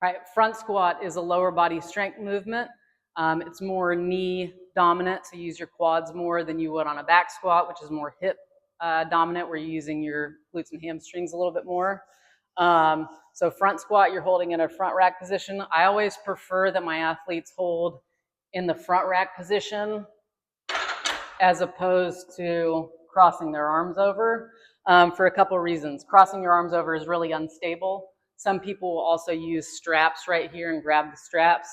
Right, front squat is a lower body strength movement. It's more knee dominant, so you use your quads more than you would on a back squat, which is more hip dominant, where you're using your glutes and hamstrings a little bit more. So front squat, you're holding in a front rack position. I always prefer that my athletes hold in the front rack position as opposed to crossing their arms over for a couple of reasons. Crossing your arms over is really unstable. Some people will also use straps right here and grab the straps.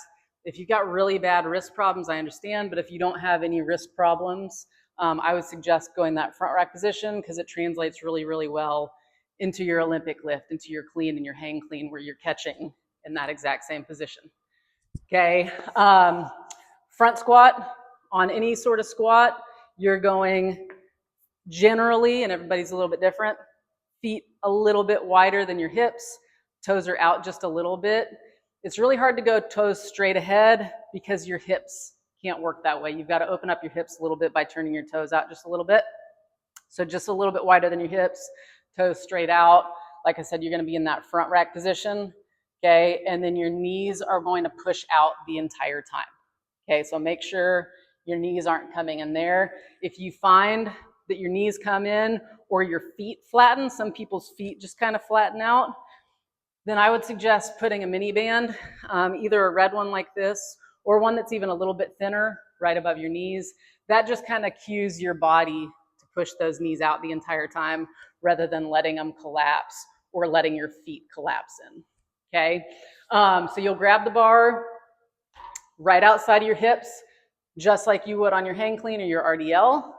If you've got really bad wrist problems, I understand, but if you don't have any wrist problems, I would suggest going that front rack position because it translates really, really well into your Olympic lift, into your clean and your hang clean where you're catching in that exact same position. Okay, front squat, on any sort of squat, you're going generally, and everybody's a little bit different, feet a little bit wider than your hips, toes are out just a little bit. It's really hard to go toes straight ahead because your hips can't work that way. You've got to open up your hips a little bit by turning your toes out just a little bit. So just a little bit wider than your hips, toes straight out. Like I said, you're going to be in that front rack position, okay? And then your knees are going to push out the entire time, okay? So make sure your knees aren't coming in there. If you find that your knees come in or your feet flatten, some people's feet just kind of flatten out, then I would suggest putting a mini band, either a red one like this or one that's even a little bit thinner right above your knees. That just kind of cues your body to push those knees out the entire time rather than letting them collapse or letting your feet collapse in, okay? So you'll grab the bar right outside of your hips, just like you would on your hang clean or your RDL.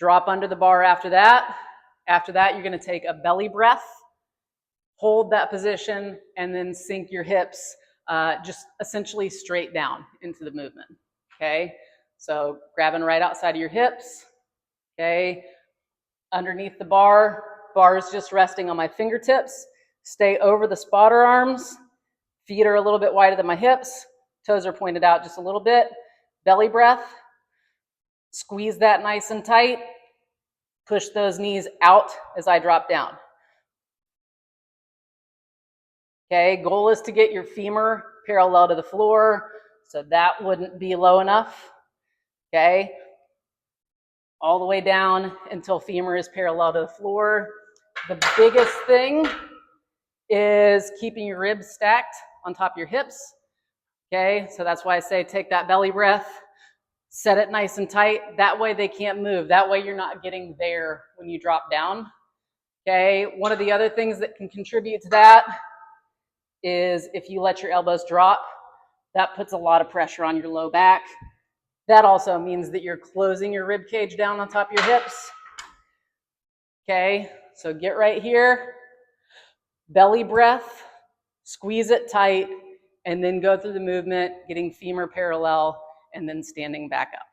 Drop under the bar after that. After that, you're gonna take a belly breath, hold that position, and then sink your hips just essentially straight down into the movement, okay? So grabbing right outside of your hips, okay? Underneath the bar, bar is just resting on my fingertips. Stay over the spotter arms. Feet are a little bit wider than my hips. Toes are pointed out just a little bit. Belly breath. Squeeze that nice and tight. Push those knees out as I drop down. Okay, goal is to get your femur parallel to the floor, so that wouldn't be low enough. Okay, all the way down until femur is parallel to the floor. The biggest thing is keeping your ribs stacked on top of your hips. Okay, so that's why I say take that belly breath, set it nice and tight. That way they can't move. That way you're not getting there when you drop down. Okay, one of the other things that can contribute to that is if you let your elbows drop, that puts a lot of pressure on your low back. That also means that you're closing your rib cage down on top of your hips. Okay, so get right here, belly breath, squeeze it tight, and then go through the movement, getting femur parallel, and then standing back up.